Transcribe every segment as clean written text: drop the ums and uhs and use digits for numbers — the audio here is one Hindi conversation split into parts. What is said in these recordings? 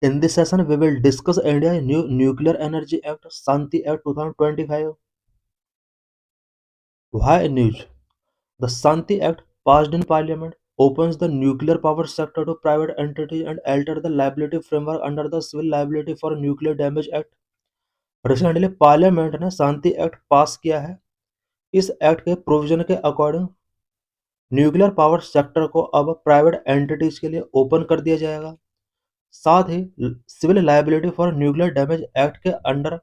In this session, we will discuss India's new Nuclear Energy Act, Shanti Act 2025. Why news? The Shanti Act, passed in Parliament, opens the nuclear power sector to private entities and alters the liability framework under the Civil Liability for Nuclear Damage Act. Recently parliament ने शांति एक्ट पास किया है। इस एक्ट के प्रोविजन के अकॉर्डिंग न्यूक्लियर पावर सेक्टर को अब प्राइवेट एंटिटीज के लिए ओपन कर दिया जाएगा। साथ ही civil liability for nuclear damage act के अंडर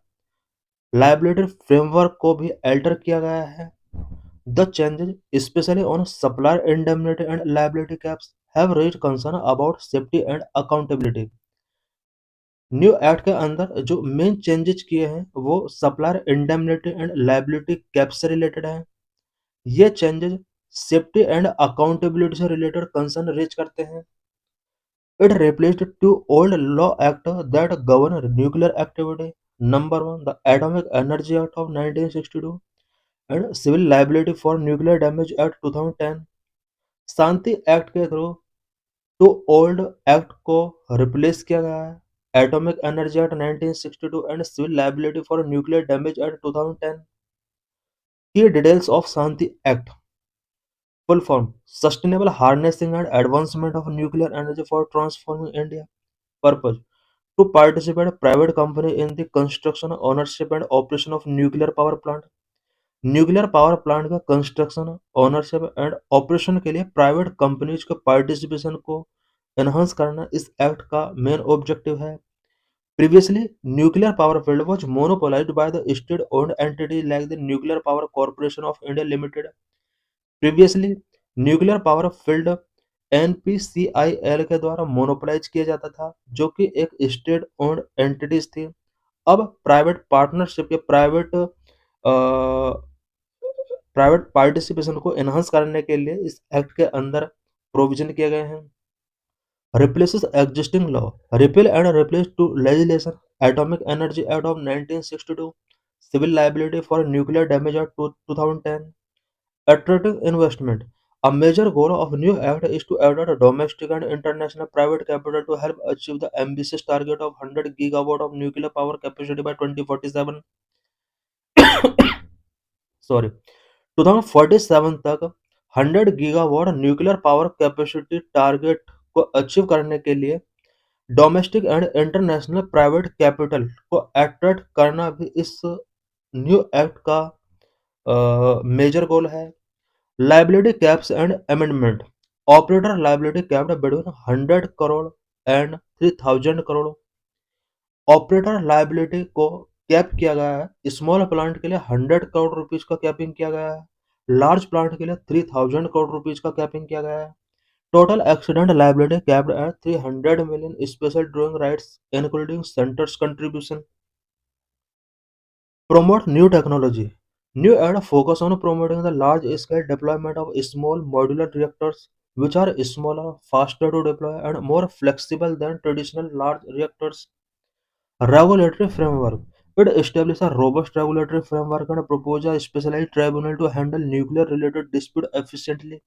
लाइबिलिटी फ्रेमवर्क को भी अल्टर किया गया है। The changes, especially on supplier indemnity and liability caps, have raised concern about safety and accountability. New act के अंदर जो मेन चेंजेस किए हैं वो supplier indemnity and liability cap से रिलेटेड है। ये चेंजेस सेफ्टी एंड अकाउंटेबिलिटी से रिलेटेड कंसर्न रेज करते हैं। It replaced two old law acts that govern nuclear activity. Number one, the Atomic Energy Act of 1962 and Civil Liability for Nuclear Damage Act 2010। Shanti act के थ्रू टू ओल्ड एक्ट को रिप्लेस किया गया है, atomic energy act 1962 and civil liability for nuclear damage act 2010। की details of Shanti act. Full form: Sustainable Harnessing and Advancement of Nuclear Energy for Transforming India. Purpose: to participate private company in the construction, ownership and operation of nuclear power plant। Nuclear power plant का कंस्ट्रक्शन, ओनरशिप एंड ऑपरेशन के लिए प्राइवेट कंपनीज के पार्टिसिपेशन को एनहांस करना इस एक्ट का मेन ऑब्जेक्टिव है। Previously nuclear power field was monopolised by the state owned entity like the nuclear power corporation of India limited. Previously nuclear power field NPCIL के द्वारा मोनोपोलाइज किया जाता था, जो कि एक स्टेट ओन्ड एंटिटीज थी। अब प्राइवेट पार्टनरशिप या प्राइवेट पार्टिसिपेशन को एनहांस करने के लिए इस एक्ट के अंदर प्रोविजन किए गए हैं। Replaces existing law, repeal and replace two legislation, atomic energy act of 1962, civil liability for nuclear damage act 2010। Attracting investment. A major goal of new act is to attract domestic and international private capital to help achieve the ambitious target of 100 gigawatt of nuclear power capacity by 2047। Sorry 2047 तक 100 gigawatt nuclear power capacity target को अचीव करने के लिए domestic and international private capital को अट्रैक्ट करना भी इस न्यू एक्ट का मेजर गोल है। Liability caps and amendment. Operator liability capped between 100 crore and 3000 crore। Operator liability को कैप किया गया है। स्मॉल प्लांट के लिए 100 करोड़ रुपीज का कैपिंग किया गया है। लार्ज प्लांट के लिए 3000 करोड़ रुपीज का कैपिंग किया गया है। Total accident liability capped at 300 million special drawing rights including centre's contribution. Promote new technology. New Act focus on promoting the large-scale deployment of small modular reactors, which are smaller, faster to deploy, and more flexible than traditional large reactors. Regulatory framework. It establishes a robust regulatory framework and proposes a specialized tribunal to handle nuclear-related dispute efficiently.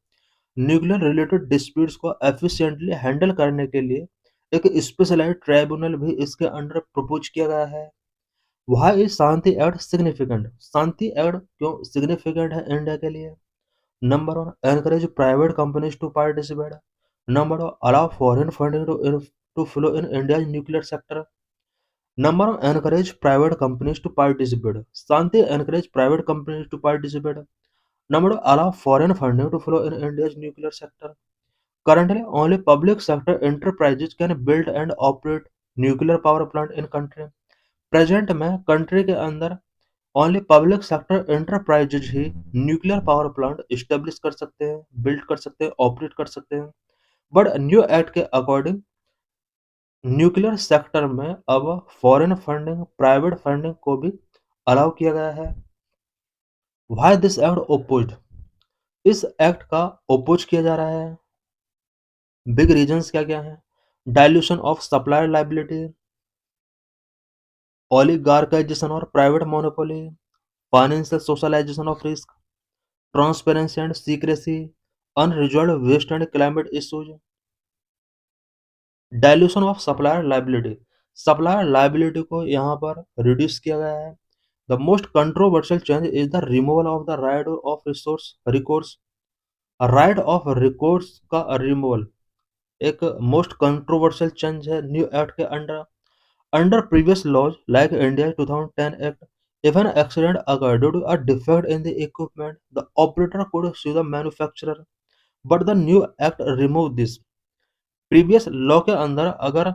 Nuclear related disputes को एफिशिएंटली हैंडल करने के लिए एक स्पेशलाइज्ड ट्राइब्यूनल भी इसके अंडर प्रपोज किया गया है। Why is Shanti act significant? Shanti act क्यों सिग्निफिकेंट है इंडिया के लिए? Number one, encourage private companies to participate. Number two, allow foreign funding to flow in India nuclear sector. Number one, encourage private companies to participate. Shanti encourage private companies to participate. Number two, allow foreign funding to flow in India nuclear sector. Currently, only public sector enterprises can build and operate nuclear power plant in country। Present में कंट्री के अंदर ओनली पब्लिक सेक्टर एंटरप्राइजेज ही न्यूक्लियर पावर प्लांट इस्टेब्लिश कर सकते हैं, बिल्ड कर सकते हैं, ऑपरेट कर सकते हैं। बट न्यू एक्ट के अकॉर्डिंग न्यूक्लियर सेक्टर में अब फॉरेन फंडिंग, प्राइवेट फंडिंग को भी अलाउ किया गया है। Why this act opposed? इस एक्ट का ओपोज किया जा रहा है। बिग रीजंस क्या क्या है? Dilution of supplier liability, oligarchization और private monopoly, financial socialisation of risk, transparency and secrecy, unresolved waste and climate issues. Dilution of supplier liability, supplier liability को यहाँ पर रिड्यूस किया गया है। The most controversial change is the removal of the right of resource recourse, right of recourse का रिमूवल एक मोस्ट कंट्रोवर्शियल चेंज है न्यू एक्ट के under. Under previous laws like India 2010 act, if an accident occurred due to a defect in the equipment, the operator could sue the manufacturer, but the new act removed this। Previous law के अंदर अगर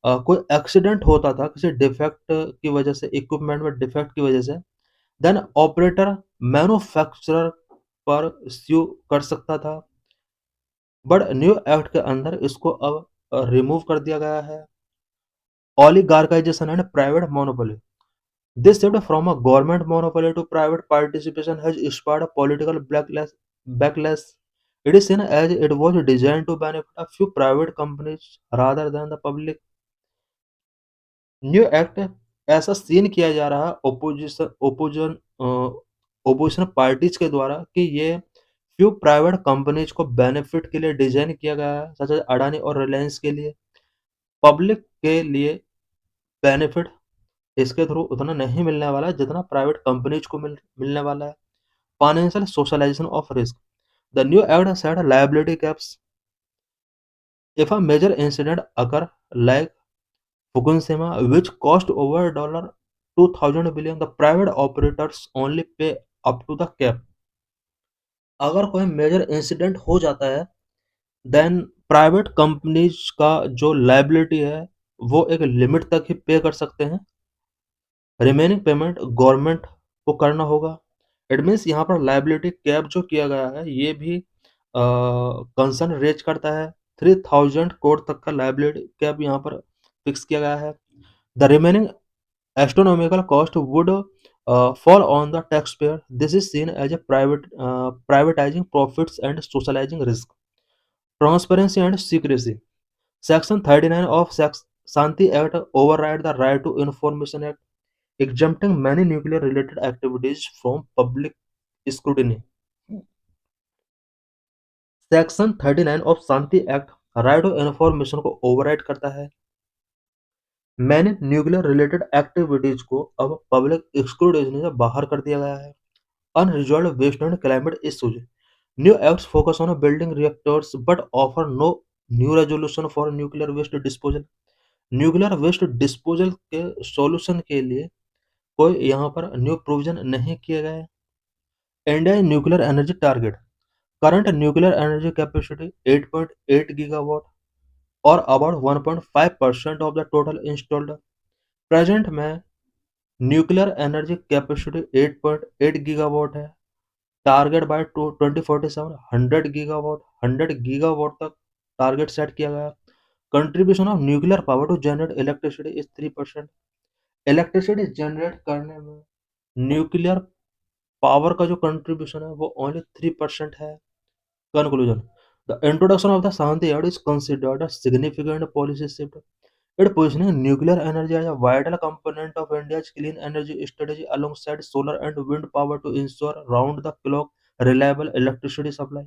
कोई एक्सीडेंट होता था किसी डिफेक्ट की वजह से, इक्विपमेंट में डिफेक्ट की वजह से, देन ऑपरेटर मैन्युफैक्चरर पर स्यू कर सकता था, बट न्यू एक्ट के अंदर इसको अब रिमूव कर दिया गया है। Oligarchization and private monopoly, this shift from a government monopoly to private participation has sparked a political backlash. It is seen as it was designed to benefit a few private companies rather than the public। New act ऐसा सीन किया जा रहा है ओपोजिशन पार्टीज के द्वारा कि ये फ्यू प्राइवेट कंपनीज को बेनिफिट के लिए डिजाइन किया गया है, सच अडानी और रिलायंस के लिए। पब्लिक के लिए बेनिफिट इसके थ्रू उतना नहीं मिलने वाला है जितना प्राइवेट कंपनीज को मिलने वाला है। Financial socialisation of risk, the new act set liability caps, if a major incident occur like Fukushima, which cost over $2,000 billion, the private operators only pay up to the cap। अगर कोई मेजर इंसिडेंट हो जाता है देन प्राइवेट कंपनीज का जो लाइबिलिटी है वो एक लिमिट तक ही पे कर सकते हैं, रिमेनिंग पेमेंट गवर्नमेंट को करना होगा। इट मीन्स यहाँ पर लाइबिलिटी कैप जो किया गया है ये भी कंसर्न रेज करता है। 3,000 करोड़ तक का लाइबिलिटी कैप यहाँ पर फिक्स किया गया है। The remaining astronomical cost would fall on the taxpayer। This is seen as a privatizing profits and socializing risk। Transparency and secrecy, Section 39 of Shanti Act override the Right to Information Act, exempting many nuclear related activities from public scrutiny। Section 39 of Shanti act right to information को ओवरराइड करता है। मैंने न्यूक्लियर रिलेटेड एक्टिविटीज को अब पब्लिक एक्सक्लूडेशन से बाहर कर दिया गया है। Unresolved waste and climate issues, new acts focus on building reactors but offer no new resolution for nuclear waste disposal. Nuclear waste disposal के सॉल्यूशन के लिए कोई यहाँ पर न्यू प्रोविजन नहीं किए गए। India nuclear energy target, current nuclear energy capacity 8.8 gigawatt और about 1.5% of the total installed. Present में न्यूक्लियर एनर्जी कैपेसिटी 8.8 गीगावाट है। टारगेट बाय 2047 100 गीगावाट, 100 गीगावाट तक टारगेट सेट किया गया। Contribution of nuclear power to generate electricity is 3%। Electricity generate करने में न्यूक्लियर पावर का जो कंट्रीब्यूशन है वो ओनली 3% है। Conclusion, the introduction of the Shanti act is considered a significant policy shift. It positioning nuclear energy as a vital component of India's clean energy strategy alongside solar and wind power to ensure round-the-clock reliable electricity supply।